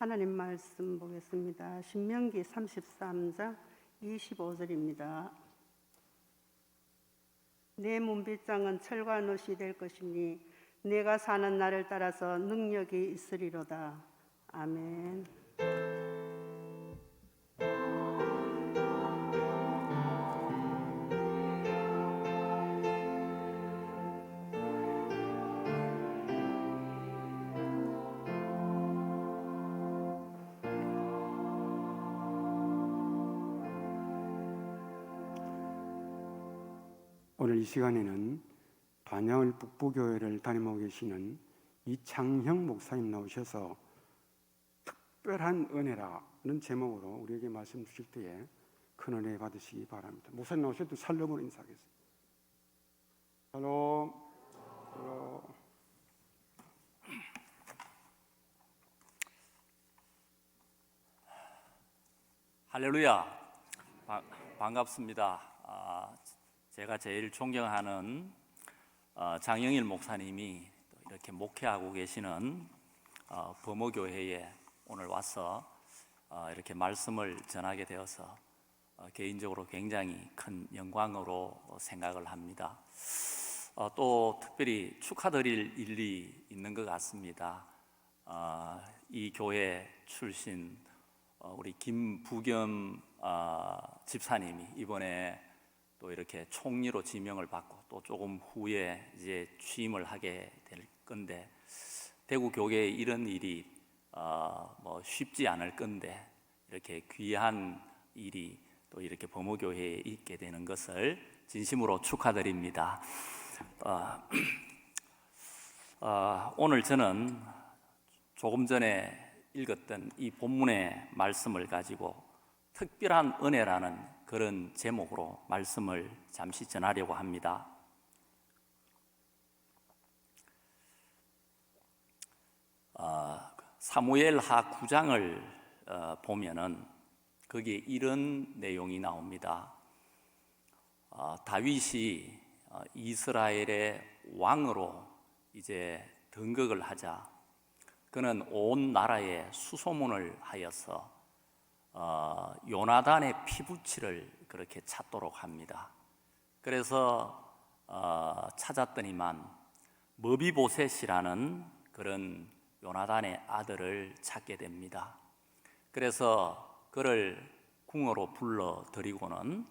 하나님 말씀 보겠습니다. 신명기 33장 25절입니다. 내 문빗장은 철과 놋이 될 것이니 내가 사는 날을 따라서 능력이 있으리로다. 아멘. 오늘 이 시간에는 반야을 북부교회를 다니고 계시는 이창형 목사님 나오셔서 특별한 은혜라는 제목으로 우리에게 말씀 주실 때에 큰 은혜 받으시기 바랍니다. 목사님 나오실 때 샬롬으로 인사하겠습니다. 샬롬. 할렐루야. 반갑습니다. 제가 제일 존경하는 장영일 목사님이 이렇게 목회하고 계시는 범어교회에 오늘 와서 이렇게 말씀을 전하게 되어서 개인적으로 굉장히 큰 영광으로 생각을 합니다. 또 특별히 축하드릴 일이 있는 것 같습니다. 이 교회 출신 우리 김부겸 집사님이 이번에 또 이렇게 총리로 지명을 받고 또 조금 후에 이제 취임을 하게 될 건데, 대구 교계에 이런 일이 쉽지 않을 건데 이렇게 귀한 일이 또 이렇게 범어교회에 있게 되는 것을 진심으로 축하드립니다. 오늘 저는 조금 전에 읽었던 이 본문의 말씀을 가지고 특별한 은혜라는 그런 제목으로 말씀을 잠시 전하려고 합니다. 사무엘하 9장을 보면은 거기에 이런 내용이 나옵니다. 다윗이 이스라엘의 왕으로 이제 등극을 하자 그는 온 나라에 수소문을 하여서 요나단의 피부치를 그렇게 찾도록 합니다. 그래서 찾았더니만 머비보셋이라는 그런 요나단의 아들을 찾게 됩니다. 그래서 그를 궁으로 불러 들이고는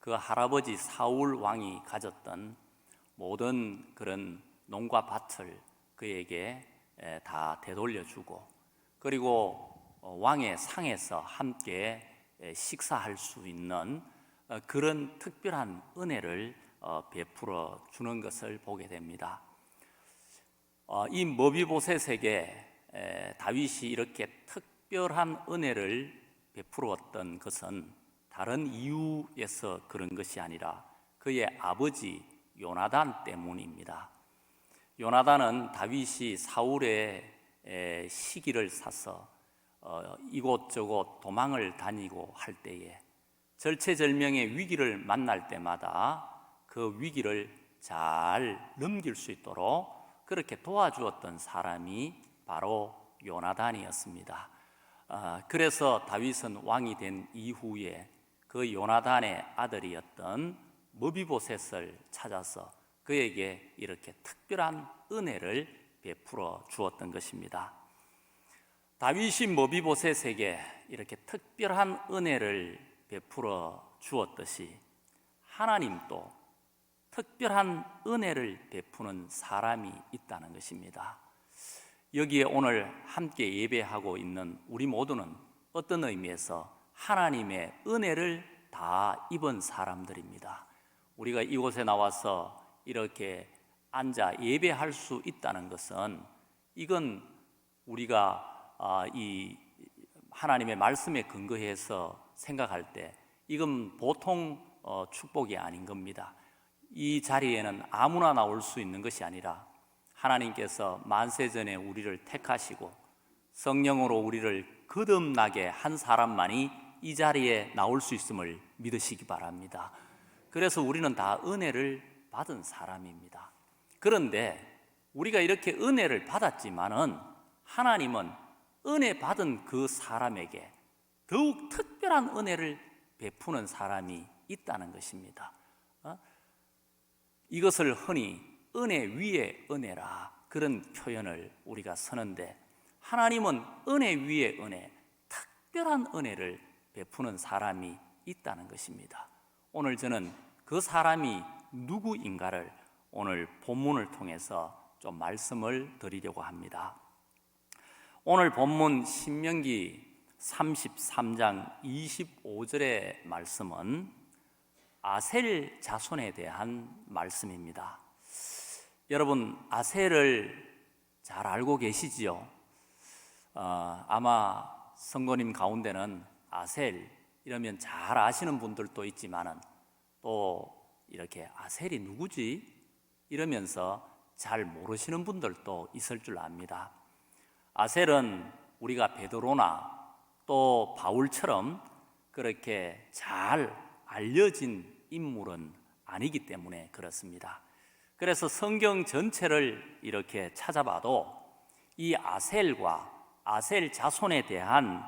그 할아버지 사울 왕이 가졌던 모든 그런 농과 밭을 그에게 다 되돌려주고, 그리고 왕의 상에서 함께 식사할 수 있는 그런 특별한 은혜를 베풀어 주는 것을 보게 됩니다. 이 머비보셋에게 다윗이 이렇게 특별한 은혜를 베풀었던 것은 다른 이유에서 그런 것이 아니라 그의 아버지 요나단 때문입니다. 요나단은 다윗이 사울의 시기를 사서 이곳저곳 도망을 다니고 할 때에 절체절명의 위기를 만날 때마다 그 위기를 잘 넘길 수 있도록 그렇게 도와주었던 사람이 바로 요나단이었습니다. 그래서 다윗은 왕이 된 이후에 그 요나단의 아들이었던 머비보셋을 찾아서 그에게 이렇게 특별한 은혜를 베풀어 주었던 것입니다. 다윗이 머비보셋에게 이렇게 특별한 은혜를 베풀어 주었듯이 하나님도 특별한 은혜를 베푸는 사람이 있다는 것입니다. 여기에 오늘 함께 예배하고 있는 우리 모두는 어떤 의미에서 하나님의 은혜를 다 입은 사람들입니다. 우리가 이곳에 나와서 이렇게 앉아 예배할 수 있다는 것은, 이건 우리가 이 하나님의 말씀에 근거해서 생각할 때 이건 보통 축복이 아닌 겁니다. 이 자리에는 아무나 나올 수 있는 것이 아니라 하나님께서 만세전에 우리를 택하시고 성령으로 우리를 거듭나게 한 사람만이 이 자리에 나올 수 있음을 믿으시기 바랍니다. 그래서 우리는 다 은혜를 받은 사람입니다. 그런데 우리가 이렇게 은혜를 받았지만은 하나님은 은혜 받은 그 사람에게 더욱 특별한 은혜를 베푸는 사람이 있다는 것입니다. 이것을 흔히 은혜 위에 은혜라 그런 표현을 우리가 쓰는데, 하나님은 은혜 위에 은혜, 특별한 은혜를 베푸는 사람이 있다는 것입니다. 오늘 저는 그 사람이 누구인가를 오늘 본문을 통해서 좀 말씀을 드리려고 합니다. 오늘 본문 신명기 33장 25절의 말씀은 아셀 자손에 대한 말씀입니다. 여러분, 아셀을 잘 알고 계시지요? 아마 성도님 가운데는 아셀 이러면 잘 아시는 분들도 있지만은 또 이렇게 아셀이 누구지? 이러면서 잘 모르시는 분들도 있을 줄 압니다. 아셀은 우리가 베드로나 또 바울처럼 그렇게 잘 알려진 인물은 아니기 때문에 그렇습니다. 그래서 성경 전체를 이렇게 찾아봐도 이 아셀과 아셀 자손에 대한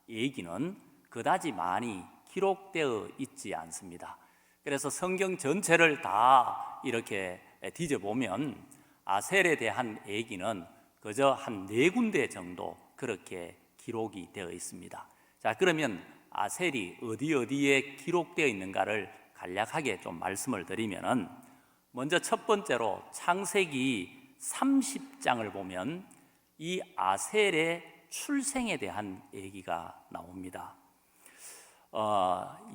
얘기는 그다지 많이 기록되어 있지 않습니다. 그래서 성경 전체를 다 이렇게 뒤져보면 아셀에 대한 얘기는 그저 한 4군데 정도 그렇게 기록이 되어 있습니다. 자, 그러면 아셀이 어디에 기록되어 있는가를 간략하게 좀 말씀을 드리면은, 먼저 첫 번째로 창세기 30장을 보면 이 아셀의 출생에 대한 얘기가 나옵니다.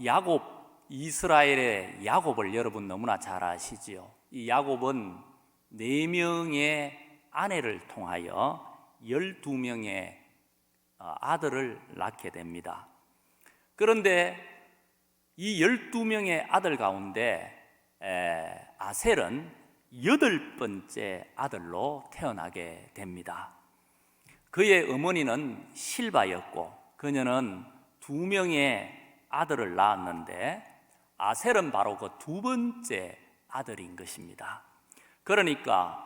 야곱, 이스라엘의 야곱을 여러분 너무나 잘 아시지요. 이 야곱은 4명의 아내를 통하여 12명의 아들을 낳게 됩니다. 그런데 이 12명의 아들 가운데 아셀은 8번째 아들로 태어나게 됩니다. 그의 어머니는 실바였고 그녀는 2명의 아들을 낳았는데 아셀은 바로 그 2번째 아들인 것입니다. 그러니까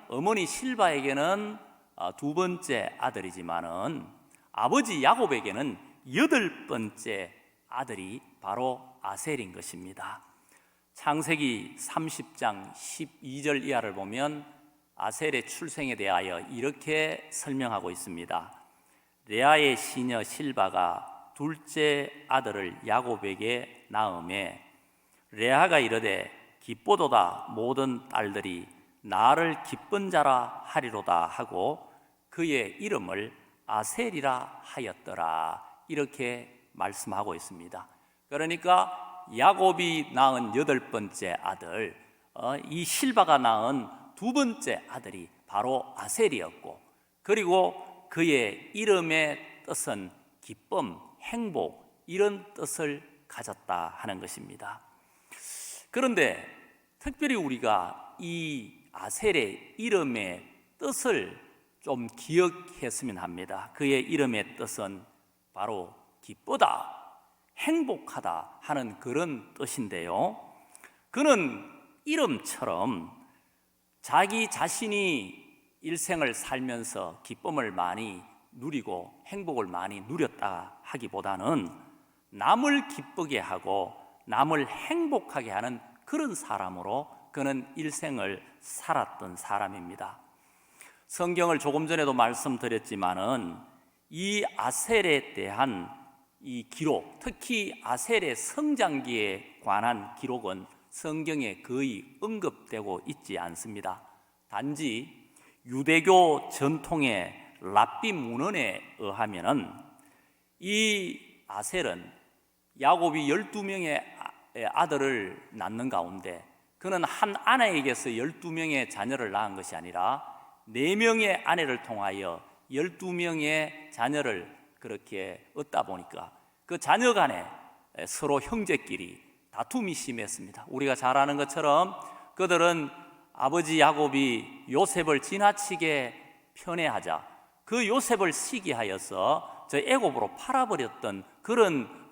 어머니 실바에게는 2번째 아들이지만은 아버지 야곱에게는 8번째 아들이 바로 아셀인 것입니다. 창세기 30장 12절 이하를 보면 아셀의 출생에 대하여 이렇게 설명하고 있습니다. 레아의 시녀 실바가 둘째 아들을 야곱에게 낳음에 레아가 이르되 기쁘도다 모든 딸들이 나를 기쁜 자라 하리로다 하고 그의 이름을 아셀이라 하였더라, 이렇게 말씀하고 있습니다. 그러니까 야곱이 낳은 8번째 아들, 이 실바가 낳은 2번째 아들이 바로 아셀이었고, 그리고 그의 이름의 뜻은 기쁨, 행복, 이런 뜻을 가졌다 하는 것입니다. 그런데 특별히 우리가 이 아셀의 이름의 뜻을 좀 기억했으면 합니다. 그의 이름의 뜻은 바로 기쁘다, 행복하다 하는 그런 뜻인데요, 그는 이름처럼 자기 자신이 일생을 살면서 기쁨을 많이 누리고 행복을 많이 누렸다 하기보다는 남을 기쁘게 하고 남을 행복하게 하는 그런 사람으로 그는 일생을 살았던 사람입니다. 성경을 조금 전에도 말씀드렸지만은 이 아셀에 대한 이 기록, 특히 아셀의 성장기에 관한 기록은 성경에 거의 언급되고 있지 않습니다. 단지 유대교 전통의 랍비 문헌에 의하면은 이 아셀은 야곱이 12명의 아들을 낳는 가운데 그는 한 아내에게서 12명의 자녀를 낳은 것이 아니라 4명의 아내를 통하여 12명의 자녀를 그렇게 얻다 보니까 그 자녀 간에 서로 형제끼리 다툼이 심했습니다. 우리가 잘 아는 것처럼 그들은 아버지 야곱이 요셉을 지나치게 편애하자 그 요셉을 시기하여서 저 애굽으로 팔아버렸던 그런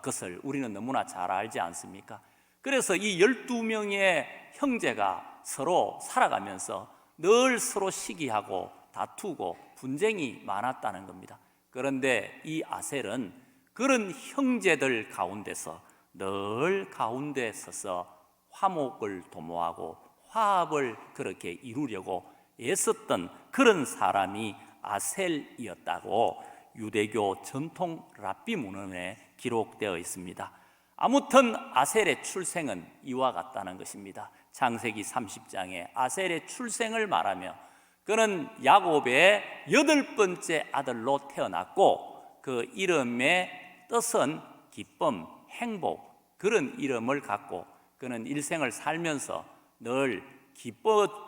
것을 우리는 너무나 잘 알지 않습니까? 그래서 이 12명의 형제가 서로 살아가면서 늘 서로 시기하고 다투고 분쟁이 많았다는 겁니다. 그런데 이 아셀은 그런 형제들 가운데서 늘 가운데 서서 화목을 도모하고 화합을 그렇게 이루려고 애썼던 그런 사람이 아셀이었다고 유대교 전통 랍비 문헌에 기록되어 있습니다. 아무튼 아셀의 출생은 이와 같다는 것입니다. 창세기 30장에 아셀의 출생을 말하며 그는 야곱의 8번째 아들로 태어났고 그 이름의 뜻은 기쁨, 행복, 그런 이름을 갖고 그는 일생을 살면서 늘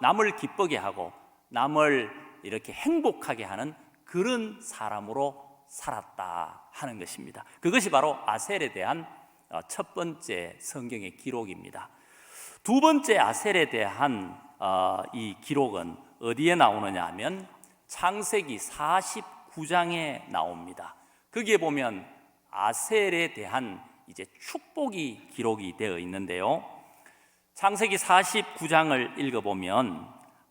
남을 기쁘게 하고 남을 이렇게 행복하게 하는 그런 사람으로 살았다 하는 것입니다. 그것이 바로 아셀에 대한 첫 번째 성경의 기록입니다. 두 번째 아셀에 대한 이 기록은 어디에 나오느냐 하면 창세기 49장에 나옵니다. 거기에 보면 아셀에 대한 이제 축복이 기록이 되어 있는데요. 창세기 49장을 읽어보면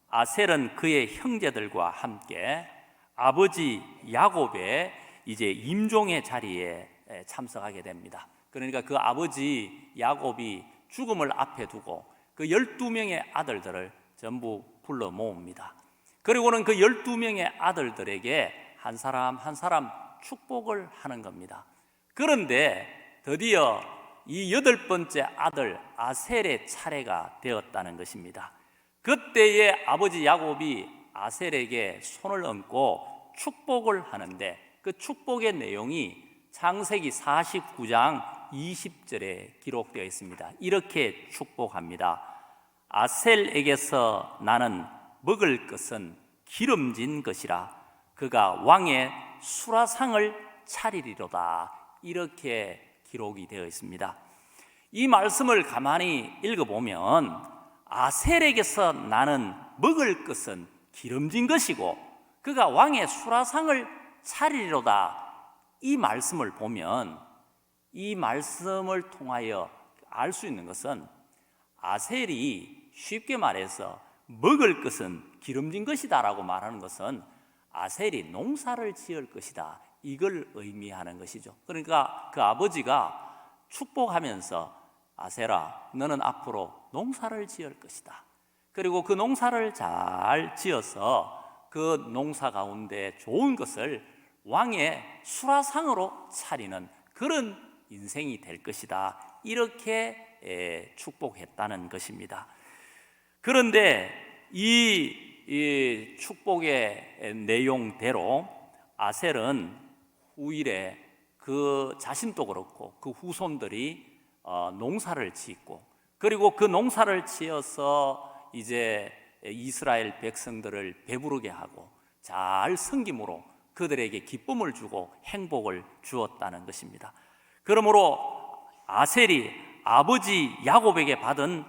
아셀은 그의 형제들과 함께 아버지 야곱의 이제 임종의 자리에 참석하게 됩니다. 그러니까 그 아버지 야곱이 죽음을 앞에 두고 그 12명의 아들들을 전부 불러 모읍니다. 그리고는 그 12명의 아들들에게 한 사람 한 사람 축복을 하는 겁니다. 그런데 드디어 이 8번째 아들 아셀의 차례가 되었다는 것입니다. 그때에 아버지 야곱이 아셀에게 손을 얹고 축복을 하는데 그 축복의 내용이 창세기 49장 20절에 기록되어 있습니다. 이렇게 축복합니다. 아셀에게서 나는 먹을 것은 기름진 것이라 그가 왕의 수라상을 차리리로다. 이렇게 기록이 되어 있습니다. 이 말씀을 가만히 읽어보면 아셀에게서 나는 먹을 것은 기름진 것이고 그가 왕의 수라상을 차리리로다. 이 말씀을 보면 이 말씀을 통하여 알 수 있는 것은 아셀이 쉽게 말해서 먹을 것은 기름진 것이다 라고 말하는 것은 아셀이 농사를 지을 것이다, 이걸 의미하는 것이죠. 그러니까 그 아버지가 축복하면서 아셀아, 너는 앞으로 농사를 지을 것이다. 그리고 그 농사를 잘 지어서 그 농사 가운데 좋은 것을 왕의 수라상으로 차리는 그런 인생이 될 것이다. 이렇게 축복했다는 것입니다. 그런데 이 축복의 내용대로 아셀은 후일에 그 자신도 그렇고 그 후손들이 농사를 짓고 그리고 그 농사를 지어서 이제 이스라엘 백성들을 배부르게 하고 잘 섬김으로 그들에게 기쁨을 주고 행복을 주었다는 것입니다. 그러므로 아셀이 아버지 야곱에게 받은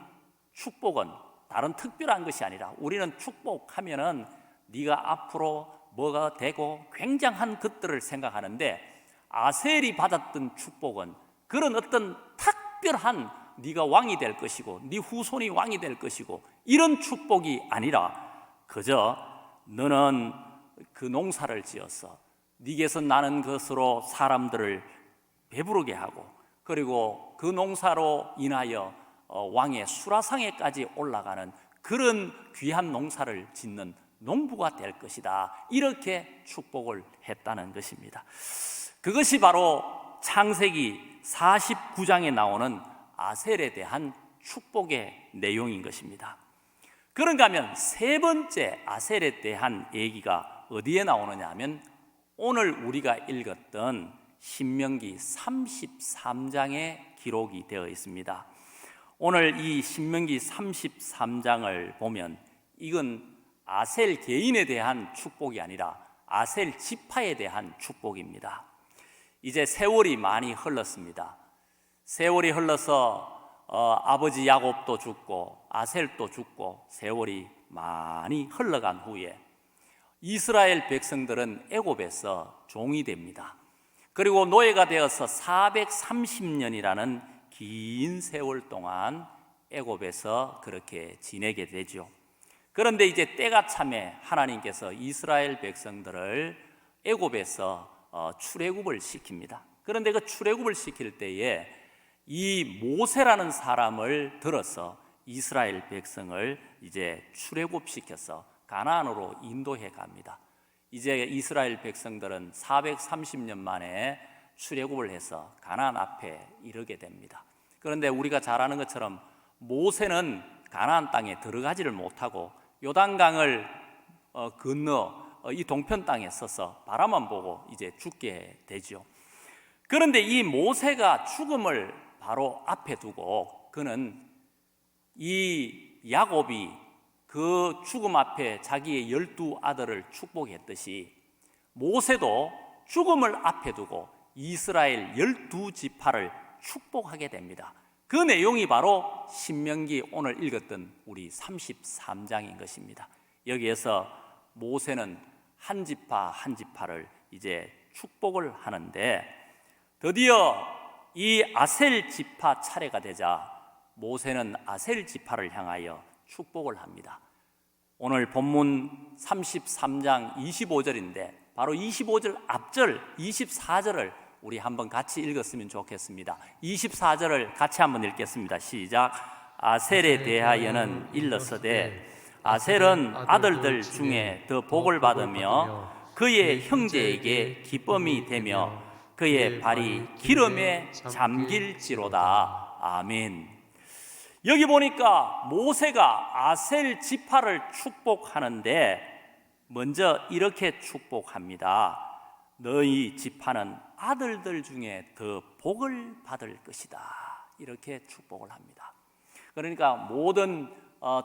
축복은 다른 특별한 것이 아니라 우리는 축복하면은 네가 앞으로 뭐가 되고 굉장한 것들을 생각하는데 아셀이 받았던 축복은 그런 어떤 특별한 네가 왕이 될 것이고 네 후손이 왕이 될 것이고 이런 축복이 아니라 그저 너는 그 농사를 지어서 네게서 나는 것으로 사람들을 배부르게 하고 그리고 그 농사로 인하여 왕의 수라상에까지 올라가는 그런 귀한 농사를 짓는 농부가 될 것이다. 이렇게 축복을 했다는 것입니다. 그것이 바로 창세기 49장에 나오는 아셀에 대한 축복의 내용인 것입니다. 그런가 하면 세 번째 아셀에 대한 얘기가 어디에 나오느냐 하면 오늘 우리가 읽었던 신명기 33장에 기록이 되어 있습니다. 오늘 이 신명기 33장을 보면 이건 아셀 개인에 대한 축복이 아니라 아셀 지파에 대한 축복입니다. 이제 세월이 많이 흘렀습니다. 세월이 흘러서 아버지 야곱도 죽고 아셀도 죽고 세월이 많이 흘러간 후에 이스라엘 백성들은 애굽에서 종이 됩니다. 그리고 노예가 되어서 430년이라는 긴 세월 동안 애굽에서 그렇게 지내게 되죠. 그런데 이제 때가 참에 하나님께서 이스라엘 백성들을 애굽에서 출애굽을 시킵니다. 그런데 그 출애굽을 시킬 때에 이 모세라는 사람을 들어서 이스라엘 백성을 이제 출애굽시켜서 가나안으로 인도해 갑니다. 이제 이스라엘 백성들은 430년 만에 출애굽을 해서 가나안 앞에 이르게 됩니다. 그런데 우리가 잘 아는 것처럼 모세는 가나안 땅에 들어가지를 못하고 요단강을 건너 이 동편 땅에 서서 바라만 보고 이제 죽게 되죠. 그런데 이 모세가 죽음을 바로 앞에 두고 그는 이 야곱이 그 죽음 앞에 자기의 12 아들을 축복했듯이 모세도 죽음을 앞에 두고 이스라엘 12지파를 축복하게 됩니다. 그 내용이 바로 신명기 오늘 읽었던 우리 33장인 것입니다. 여기에서 모세는 한 지파 한 지파를 이제 축복을 하는데 드디어 이 아셀 지파 차례가 되자 모세는 아셀 지파를 향하여 축복을 합니다. 오늘 본문 33장 25절인데 바로 25절 앞절 24절을 우리 한번 같이 읽었으면 좋겠습니다. 24절을 같이 한번 읽겠습니다. 시작. 아셀에 대하여는 일렀으되 아셀은 아들들 중에 더 복을 받으며 그의 형제에게 기쁨이 되며 그의 발이 기름에 잠길지로다. 아멘. 여기 보니까 모세가 아셀 지파를 축복하는데 먼저 이렇게 축복합니다. 너희 지파는 아들들 중에 더 복을 받을 것이다. 이렇게 축복을 합니다. 그러니까 모든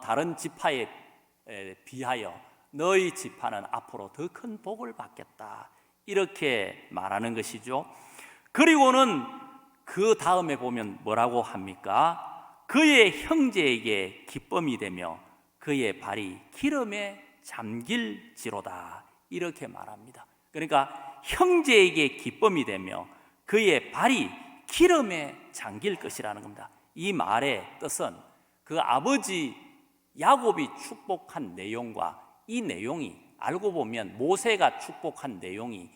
다른 지파에 비하여 너희 지파는 앞으로 더 큰 복을 받겠다. 이렇게 말하는 것이죠. 그리고는 그 다음에 보면 뭐라고 합니까? 그의 형제에게 기쁨이 되며 그의 발이 기름에 잠길지로다. 이렇게 말합니다. 그러니까 형제에게 기쁨이 되며 그의 발이 기름에 잠길 것이라는 겁니다. 이 말의 뜻은 그 아버지 야곱이 축복한 내용과 이 내용이 알고 보면 모세가 축복한 내용이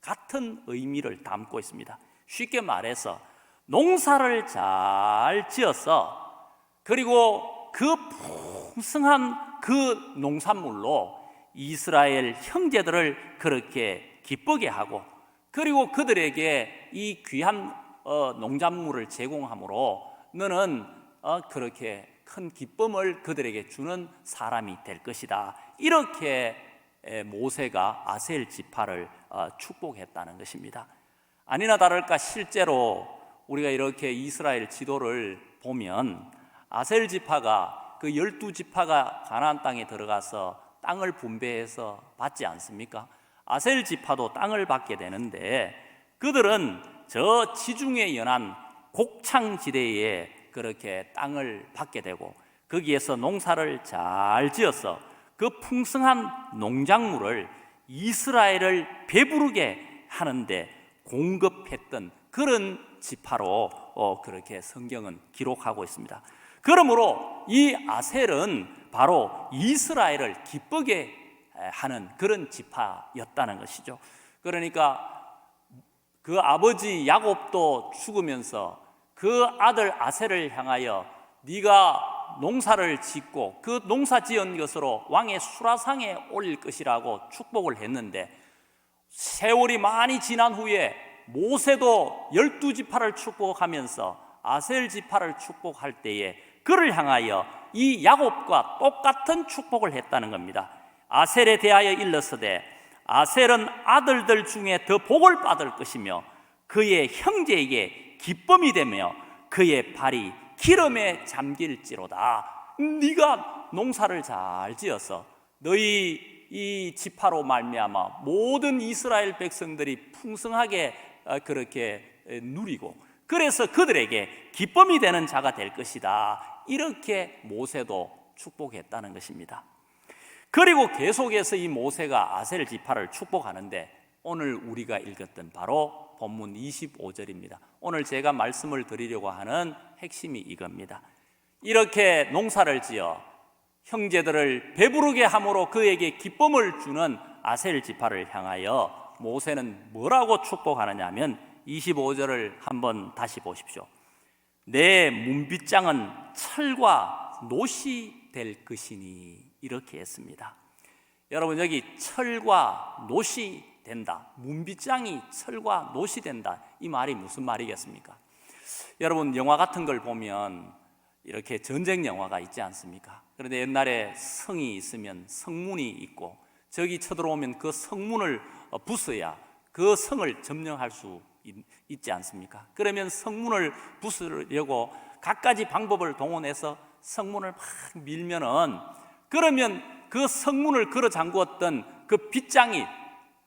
같은 의미를 담고 있습니다. 쉽게 말해서 농사를 잘 지어서 그리고 그 풍성한 그 농산물로 이스라엘 형제들을 그렇게 기쁘게 하고 그리고 그들에게 이 귀한 농작물을 제공함으로 너는 그렇게 큰 기쁨을 그들에게 주는 사람이 될 것이다. 이렇게 모세가 아셀 지파를 축복했다는 것입니다. 아니나 다를까 실제로 우리가 이렇게 이스라엘 지도를 보면 아셀 지파가 그 12지파가 가나안 땅에 들어가서 땅을 분배해서 받지 않습니까? 아셀 지파도 땅을 받게 되는데 그들은 저 지중해 연안 곡창지대에 그렇게 땅을 받게 되고 거기에서 농사를 잘 지어서 그 풍성한 농작물을 이스라엘을 배부르게 하는데 공급했던 그런 지파로 그렇게 성경은 기록하고 있습니다. 그러므로 이 아셀은 바로 이스라엘을 기쁘게 하는 그런 지파였다는 것이죠. 그러니까 그 아버지 야곱도 죽으면서 그 아들 아셀을 향하여 네가 농사를 짓고 그 농사 지은 것으로 왕의 수라상에 올릴 것이라고 축복을 했는데 세월이 많이 지난 후에 모세도 12지파를 축복하면서 아셀 지파를 축복할 때에 그를 향하여 이 야곱과 똑같은 축복을 했다는 겁니다. 아셀에 대하여 일렀으되 아셀은 아들들 중에 더 복을 받을 것이며 그의 형제에게 기쁨이 되며 그의 발이 기름에 잠길지로다. 네가 농사를 잘 지어서 너희 이 지파로 말미암아 모든 이스라엘 백성들이 풍성하게 그렇게 누리고 그래서 그들에게 기쁨이 되는 자가 될 것이다. 이렇게 모세도 축복했다는 것입니다. 그리고 계속해서 이 모세가 아셀 지파를 축복하는데 오늘 우리가 읽었던 바로 본문 25절입니다. 오늘 제가 말씀을 드리려고 하는 핵심이 이겁니다. 이렇게 농사를 지어 형제들을 배부르게 함으로 그에게 기쁨을 주는 아셀 지파를 향하여 모세는 뭐라고 축복하느냐 하면 25절을 한번 다시 보십시오. 내 문빗장은 철과 노시 될 것이니, 이렇게 했습니다. 여러분, 여기 철과 노시 된다, 문빗장이 철과 노시 된다, 이 말이 무슨 말이겠습니까? 여러분, 영화 같은 걸 보면 이렇게 전쟁 영화가 있지 않습니까? 그런데 옛날에 성이 있으면 성문이 있고, 적이 쳐들어오면 그 성문을 부숴야 그 성을 점령할 수 있지 않습니까? 그러면 성문을 부수려고 갖가지 방법을 동원해서 성문을 막 밀면은, 그러면 그 성문을 걸어 잠그었던 그 빗장이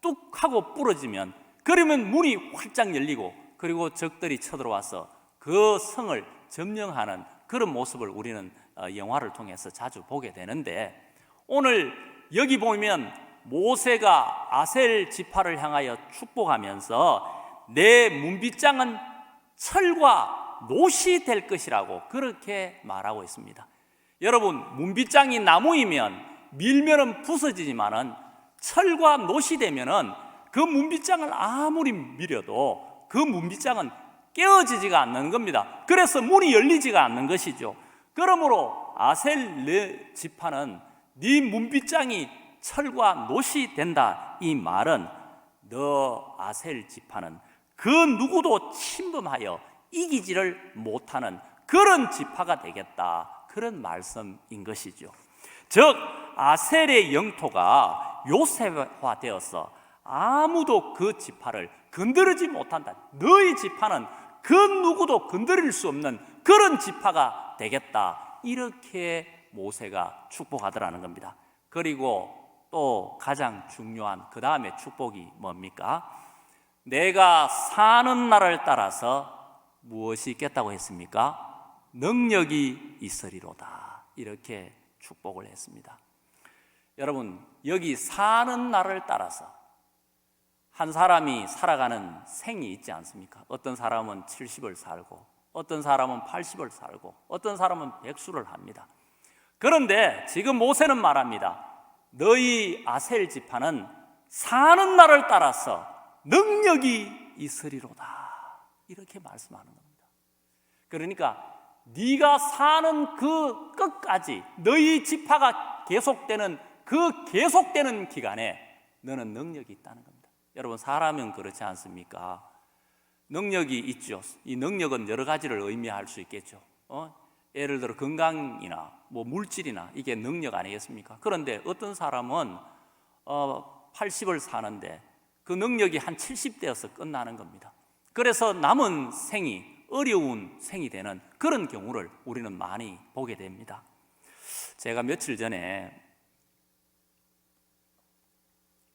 뚝 하고 부러지면, 그러면 문이 활짝 열리고, 그리고 적들이 쳐들어와서 그 성을 점령하는 그런 모습을 우리는 영화를 통해서 자주 보게 되는데, 오늘 여기 보면 모세가 아셀 지파를 향하여 축복하면서 내 문빗장은 철과 노시 될 것이라고 그렇게 말하고 있습니다. 여러분, 문빗장이 나무이면 밀면은 부서지지만은 철과 노시 되면은 그 문빗장을 아무리 밀어도 그 문빗장은 깨어지지가 않는 겁니다. 그래서 문이 열리지가 않는 것이죠. 그러므로 아셀 지파는 네 문빗장이 철과 노시 된다, 이 말은 너 아셀 지파는 그 누구도 침범하여 이기지를 못하는 그런 지파가 되겠다, 그런 말씀인 것이죠. 즉 아셀의 영토가 요새화되어서 아무도 그 지파를 건드리지 못한다, 너희 지파는 그 누구도 건드릴 수 없는 그런 지파가 되겠다, 이렇게 모세가 축복하더라는 겁니다. 그리고 또 가장 중요한 그 다음에 축복이 뭡니까? 내가 사는 날을 따라서 무엇이 있겠다고 했습니까? 능력이 있으리로다, 이렇게 축복을 했습니다. 여러분, 여기 사는 날을 따라서 한 사람이 살아가는 생이 있지 않습니까? 어떤 사람은 70을 살고, 어떤 사람은 80을 살고, 어떤 사람은 100수를 합니다. 그런데 지금 모세는 말합니다. 너희 아셀 지파는 사는 날을 따라서 능력이 있으리로다, 이렇게 말씀하는 겁니다. 그러니까 네가 사는 그 끝까지, 너희 지파가 계속되는 그 계속되는 기간에 너는 능력이 있다는 겁니다. 여러분, 사람은 그렇지 않습니까? 능력이 있죠. 이 능력은 여러 가지를 의미할 수 있겠죠. 예를 들어 건강이나 뭐 물질이나, 이게 능력 아니겠습니까? 그런데 어떤 사람은 80을 사는데 그 능력이 한 70대여서 끝나는 겁니다. 그래서 남은 생이 어려운 생이 되는 그런 경우를 우리는 많이 보게 됩니다. 제가 며칠 전에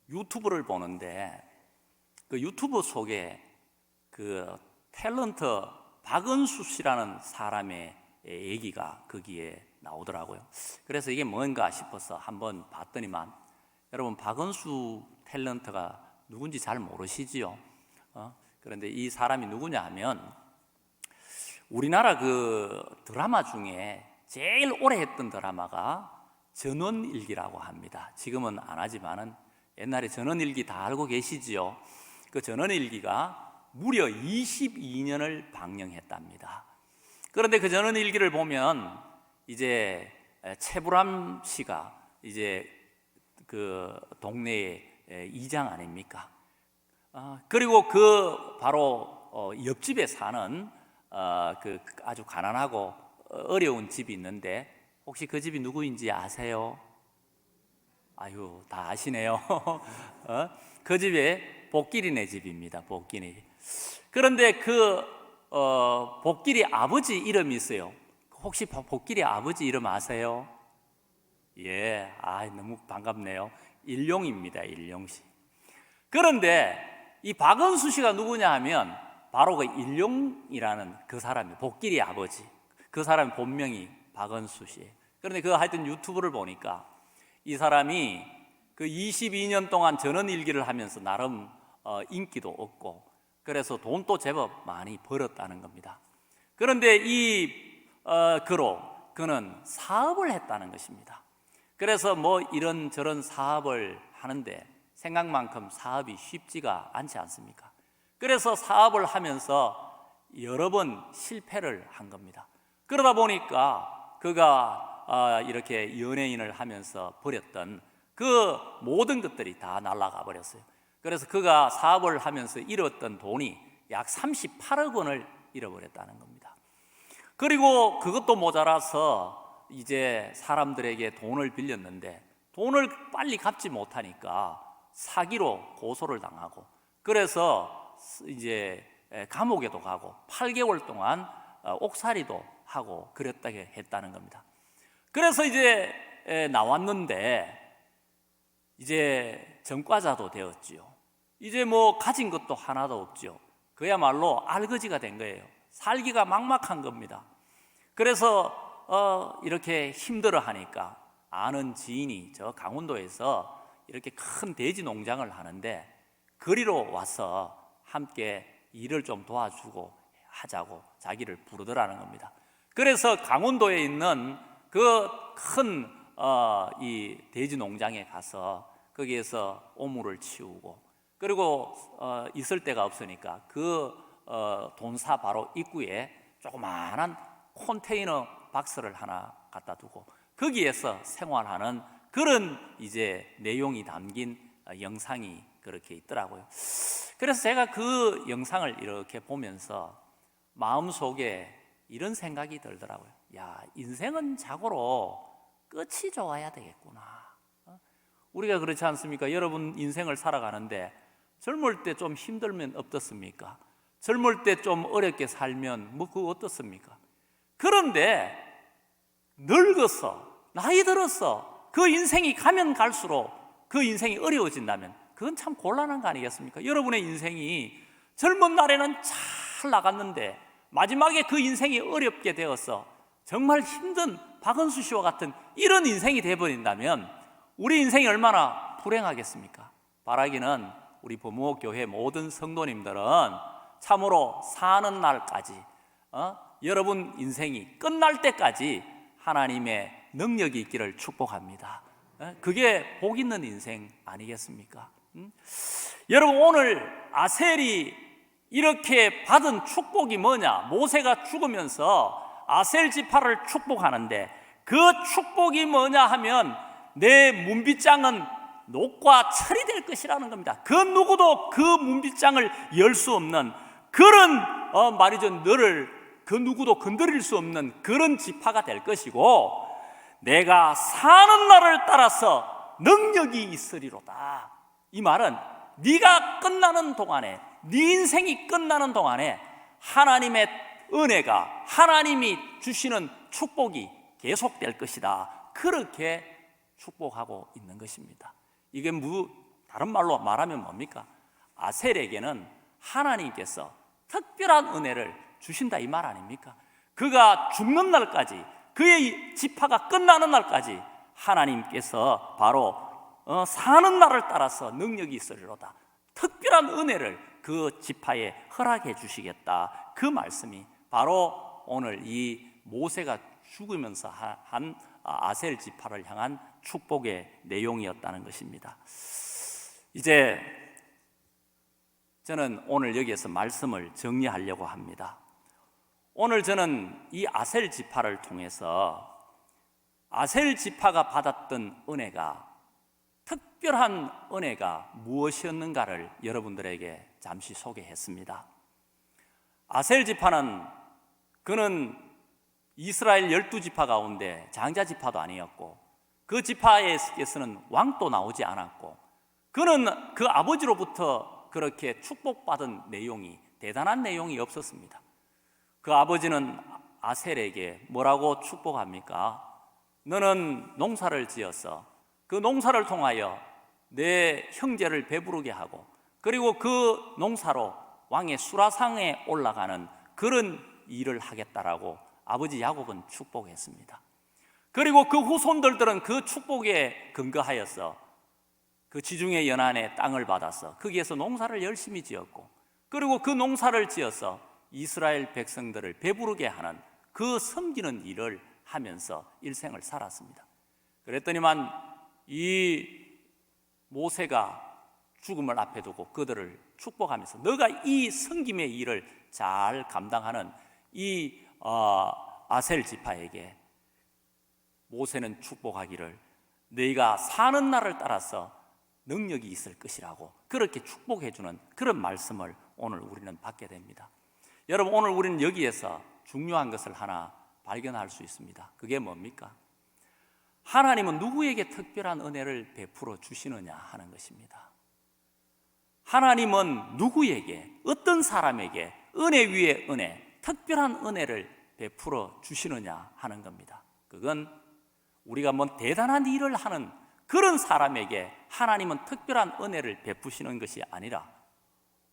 유튜브를 보는데 그 유튜브 속에 그 탤런트 박은수 씨라는 사람의 얘기가 거기에 나오더라고요. 그래서 이게 뭔가 싶어서 한번 봤더니만, 여러분, 박은수 탤런트가 누군지 잘 모르시지요? 그런데 이 사람이 누구냐 하면 우리나라 그 드라마 중에 제일 오래 했던 드라마가 전원일기라고 합니다. 지금은 안 하지만은 옛날에 전원일기 다 알고 계시지요? 그 전원일기가 무려 22년을 방영했답니다. 그런데 그 전원일기를 보면 이제 최불암 씨가 이제 그 동네의 이장 아닙니까? 그리고 그 바로 옆집에 사는 그 아주 가난하고 어려운 집이 있는데, 혹시 그 집이 누구인지 아세요? 아유, 다 아시네요. 그 집에 복길이네 집입니다. 복길이. 그런데 그 복길이 아버지 이름이 있어요. 혹시 복길이 아버지 이름 아세요? 예, 너무 반갑네요. 일용입니다. 일용씨. 그런데 이 박은수 씨가 누구냐 하면 바로 그 일용이라는 그 사람이 복길이 아버지. 그 사람의 본명이 박은수 씨. 그런데 그 하여튼 유튜브를 보니까 이 사람이 그 22년 동안 전원일기를 하면서 나름 인기도 얻고, 그래서 돈도 제법 많이 벌었다는 겁니다. 그런데 그는 사업을 했다는 것입니다. 그래서 뭐 이런저런 사업을 하는데 생각만큼 사업이 쉽지가 않지 않습니까? 그래서 사업을 하면서 여러 번 실패를 한 겁니다. 그러다 보니까 그가 이렇게 연예인을 하면서 벌였던 그 모든 것들이 다 날아가 버렸어요. 그래서 그가 사업을 하면서 잃었던 돈이 약 38억 원을 잃어버렸다는 겁니다. 그리고 그것도 모자라서 이제 사람들에게 돈을 빌렸는데 돈을 빨리 갚지 못하니까 사기로 고소를 당하고, 그래서 이제 감옥에도 가고 8개월 동안 옥살이도 하고 그랬다게 했다는 겁니다. 그래서 이제 나왔는데 이제 전과자도 되었지요. 이제 뭐 가진 것도 하나도 없죠. 그야말로 알거지가 된 거예요. 살기가 막막한 겁니다. 그래서 이렇게 힘들어 하니까 아는 지인이 저 강원도에서 이렇게 큰 돼지 농장을 하는데 거리로 와서 함께 일을 좀 도와주고 하자고 자기를 부르더라는 겁니다. 그래서 강원도에 있는 그 큰 이 돼지 농장에 가서 거기에서 오물을 치우고, 그리고 있을 데가 없으니까 그 돈사 바로 입구에 조그마한 컨테이너 박스를 하나 갖다 두고 거기에서 생활하는 그런 이제 내용이 담긴 영상이 그렇게 있더라고요. 그래서 제가 그 영상을 이렇게 보면서 마음속에 이런 생각이 들더라고요. 야, 인생은 자고로 끝이 좋아야 되겠구나. 우리가 그렇지 않습니까? 여러분 인생을 살아가는데 젊을 때 좀 힘들면 어떻습니까? 젊을 때 좀 어렵게 살면 뭐 그거 어떻습니까? 그런데 늙어서 나이 들어서 그 인생이 가면 갈수록 그 인생이 어려워진다면 그건 참 곤란한 거 아니겠습니까? 여러분의 인생이 젊은 날에는 잘 나갔는데 마지막에 그 인생이 어렵게 되어서 정말 힘든 박은수 씨와 같은 이런 인생이 되어버린다면 우리 인생이 얼마나 불행하겠습니까? 바라기는 우리 부모교회 모든 성도님들은 참으로 사는 날까지 여러분 인생이 끝날 때까지 하나님의 능력이 있기를 축복합니다. 그게 복 있는 인생 아니겠습니까? 여러분 오늘 아셀이 이렇게 받은 축복이 뭐냐? 모세가 죽으면서 아셀 지파를 축복하는데 그 축복이 뭐냐 하면 내 문빗장은 녹과 철이 될 것이라는 겁니다. 그 누구도 그 문빗장을 열 수 없는 그런 말이죠. 너를 그 누구도 건드릴 수 없는 그런 지파가 될 것이고 내가 사는 날을 따라서 능력이 있으리로다. 이 말은 네가 끝나는 동안에, 네 인생이 끝나는 동안에 하나님의 은혜가, 하나님이 주시는 축복이 계속될 것이다. 그렇게 축복하고 있는 것입니다. 이게 다른 말로 말하면 뭡니까? 아셀에게는 하나님께서 특별한 은혜를 주신다 이 말 아닙니까? 그가 죽는 날까지, 그의 지파가 끝나는 날까지 하나님께서 바로 사는 날을 따라서 능력이 있으리로다. 특별한 은혜를 그 지파에 허락해 주시겠다. 그 말씀이 바로 오늘 이 모세가 죽으면서 한 아셀 지파를 향한 축복의 내용이었다는 것입니다. 이제 저는 오늘 여기에서 말씀을 정리하려고 합니다. 오늘 저는 이 아셀 지파를 통해서 아셀 지파가 받았던 은혜가, 특별한 은혜가 무엇이었는가를 여러분들에게 잠시 소개했습니다. 아셀 지파는 그는 이스라엘 12지파 가운데 장자 지파도 아니었고 그 지파에서는 왕도 나오지 않았고 그는 그 아버지로부터 그렇게 축복받은 내용이, 대단한 내용이 없었습니다. 그 아버지는 아셀에게 뭐라고 축복합니까? 너는 농사를 지어서 그 농사를 통하여 내 형제를 배부르게 하고 그리고 그 농사로 왕의 수라상에 올라가는 그런 일을 하겠다라고 아버지 야곱은 축복했습니다. 그리고 그 후손들은 그 축복에 근거하여서 그 지중해 연안의 땅을 받아서 거기에서 농사를 열심히 지었고 그리고 그 농사를 지어서 이스라엘 백성들을 배부르게 하는 그 섬기는 일을 하면서 일생을 살았습니다. 그랬더니만 이 모세가 죽음을 앞에 두고 그들을 축복하면서 너가 이 섬김의 일을 잘 감당하는 이 아셀 지파에게 모세는 축복하기를 너희가 사는 날을 따라서 능력이 있을 것이라고 그렇게 축복해 주는 그런 말씀을 오늘 우리는 받게 됩니다. 여러분, 오늘 우리는 여기에서 중요한 것을 하나 발견할 수 있습니다. 그게 뭡니까? 하나님은 누구에게 특별한 은혜를 베풀어 주시느냐 하는 것입니다. 하나님은 누구에게, 어떤 사람에게 은혜 위에 은혜, 특별한 은혜를 베풀어 주시느냐 하는 겁니다. 그건 우리가 뭔 대단한 일을 하는 그런 사람에게 하나님은 특별한 은혜를 베푸시는 것이 아니라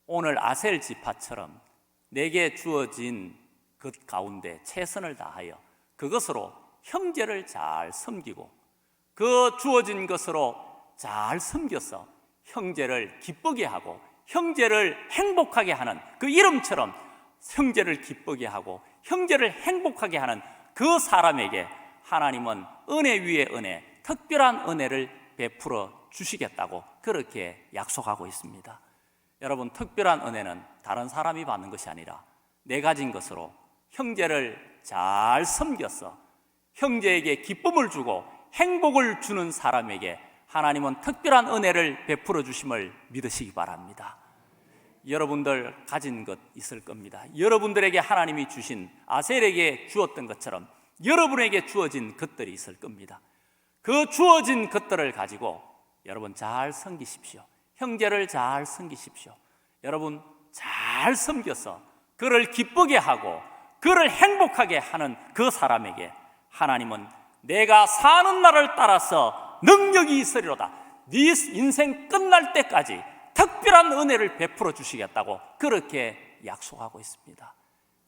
오늘 아셀 지파처럼 내게 주어진 것 가운데 최선을 다하여 그것으로 형제를 잘 섬기고 그 주어진 것으로 잘 섬겨서 형제를 기쁘게 하고 형제를 행복하게 하는 그 이름처럼 형제를 기쁘게 하고 형제를 행복하게 하는 그 사람에게 하나님은 은혜 위에 은혜, 특별한 은혜를 베풀어 주시겠다고 그렇게 약속하고 있습니다. 여러분, 특별한 은혜는 다른 사람이 받는 것이 아니라 내 가진 것으로 형제를 잘 섬겨서 형제에게 기쁨을 주고 행복을 주는 사람에게 하나님은 특별한 은혜를 베풀어 주심을 믿으시기 바랍니다. 여러분들 가진 것 있을 겁니다. 여러분들에게 하나님이 주신 아셀에게 주었던 것처럼 여러분에게 주어진 것들이 있을 겁니다. 그 주어진 것들을 가지고 여러분 잘 섬기십시오. 형제를 잘 섬기십시오. 여러분 잘 섬겨서 그를 기쁘게 하고 그를 행복하게 하는 그 사람에게 하나님은 내가 사는 날을 따라서 능력이 있으리로다. 네 인생 끝날 때까지 특별한 은혜를 베풀어 주시겠다고 그렇게 약속하고 있습니다.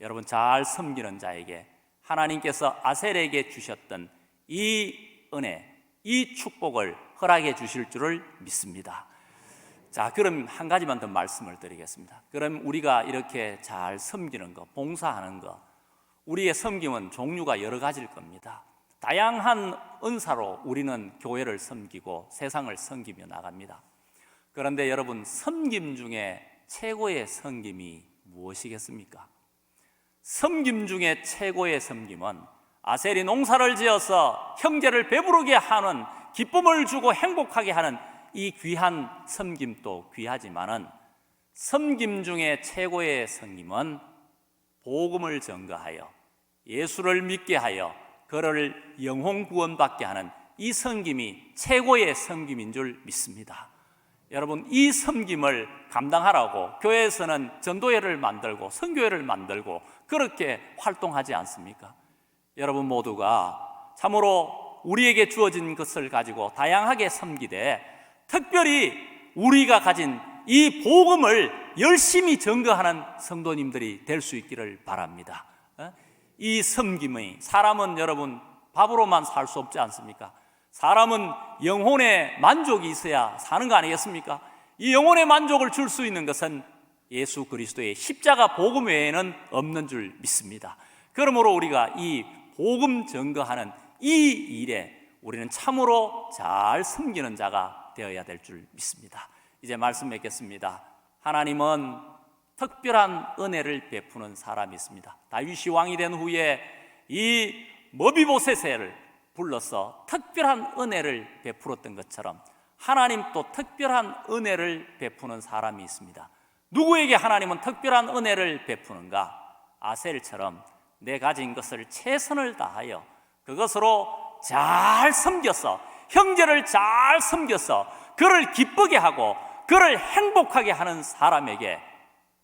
여러분 잘 섬기는 자에게 하나님께서 아셀에게 주셨던 이 은혜, 이 축복을 허락해 주실 줄을 믿습니다. 자, 그럼 한 가지만 더 말씀을 드리겠습니다. 그럼 우리가 이렇게 잘 섬기는 거, 봉사하는 거, 우리의 섬김은 종류가 여러 가지일 겁니다. 다양한 은사로 우리는 교회를 섬기고 세상을 섬기며 나갑니다. 그런데 여러분, 섬김 중에 최고의 섬김이 무엇이겠습니까? 섬김 중에 최고의 섬김은 아셀이 농사를 지어서 형제를 배부르게 하는, 기쁨을 주고 행복하게 하는 이 귀한 섬김도 귀하지만은 섬김 중에 최고의 섬김은 복음을 전가하여 예수를 믿게 하여 그를 영혼 구원받게 하는 이 섬김이 최고의 섬김인 줄 믿습니다. 여러분, 이 섬김을 감당하라고 교회에서는 전도회를 만들고 선교회를 만들고 그렇게 활동하지 않습니까? 여러분 모두가 참으로 우리에게 주어진 것을 가지고 다양하게 섬기되 특별히 우리가 가진 이 복음을 열심히 전거하는 성도님들이 될 수 있기를 바랍니다. 이 섬김이, 사람은 여러분 밥으로만 살 수 없지 않습니까? 사람은 영혼의 만족이 있어야 사는 거 아니겠습니까? 이 영혼의 만족을 줄 수 있는 것은 예수 그리스도의 십자가 복음 외에는 없는 줄 믿습니다. 그러므로 우리가 이 복음 전거하는 이 일에 우리는 참으로 잘 섬기는 자가 되어야 될 줄 믿습니다. 이제 말씀 맺겠습니다. 하나님은 특별한 은혜를 베푸는 사람이 있습니다. 다윗이 왕이 된 후에 이 머비보셋을 불러서 특별한 은혜를 베풀었던 것처럼 하나님 또 특별한 은혜를 베푸는 사람이 있습니다. 누구에게 하나님은 특별한 은혜를 베푸는가? 아셀처럼 내 가진 것을 최선을 다하여 그것으로 잘 섬겨서 형제를 잘 섬겨서 그를 기쁘게 하고 그를 행복하게 하는 사람에게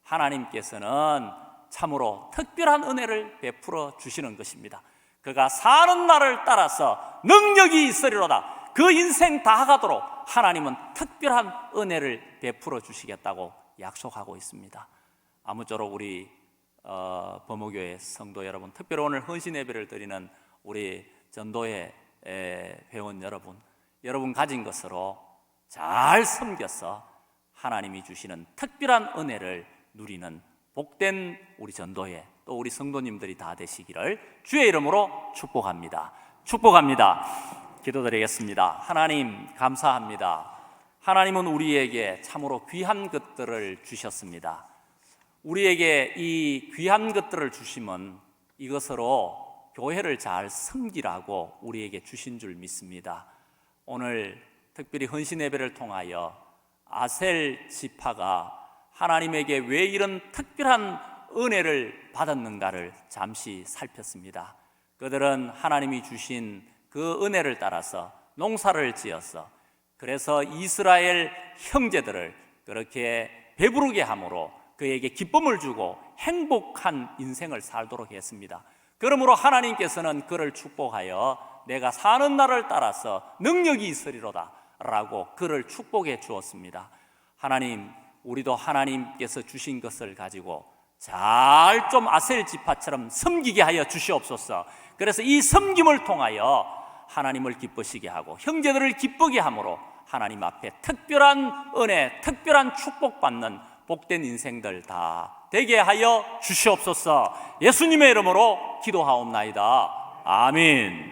하나님께서는 참으로 특별한 은혜를 베풀어 주시는 것입니다. 그가 사는 날을 따라서 능력이 있으리로다. 그 인생 다 가도록 하나님은 특별한 은혜를 베풀어 주시겠다고 약속하고 있습니다. 아무쪼록 우리 범호교회 성도 여러분, 특별히 오늘 헌신 예배를 드리는 우리 전도회 회원 여러분 가진 것으로 잘 섬겨서 하나님이 주시는 특별한 은혜를 누리는 복된 우리 전도회 또 우리 성도님들이 다 되시기를 주의 이름으로 축복합니다. 축복합니다. 기도드리겠습니다. 하나님 감사합니다. 하나님은 우리에게 참으로 귀한 것들을 주셨습니다. 우리에게 이 귀한 것들을 주시면 이것으로 교회를 잘 섬기라고 우리에게 주신 줄 믿습니다. 오늘 특별히 헌신 예배를 통하여 아셀 지파가 하나님에게 왜 이런 특별한 은혜를 받았는가를 잠시 살폈습니다. 그들은 하나님이 주신 그 은혜를 따라서 농사를 지어서 그래서 이스라엘 형제들을 그렇게 배부르게 함으로 그에게 기쁨을 주고 행복한 인생을 살도록 했습니다. 그러므로 하나님께서는 그를 축복하여 내가 사는 날을 따라서 능력이 있으리로다 라고 그를 축복해 주었습니다. 하나님, 우리도 하나님께서 주신 것을 가지고 잘 좀 아셀 지파처럼 섬기게 하여 주시옵소서. 그래서 이 섬김을 통하여 하나님을 기쁘시게 하고 형제들을 기쁘게 함으로 하나님 앞에 특별한 은혜, 특별한 축복받는 복된 인생들 다 되게 하여 주시옵소서. 예수님의 이름으로 기도하옵나이다. 아멘.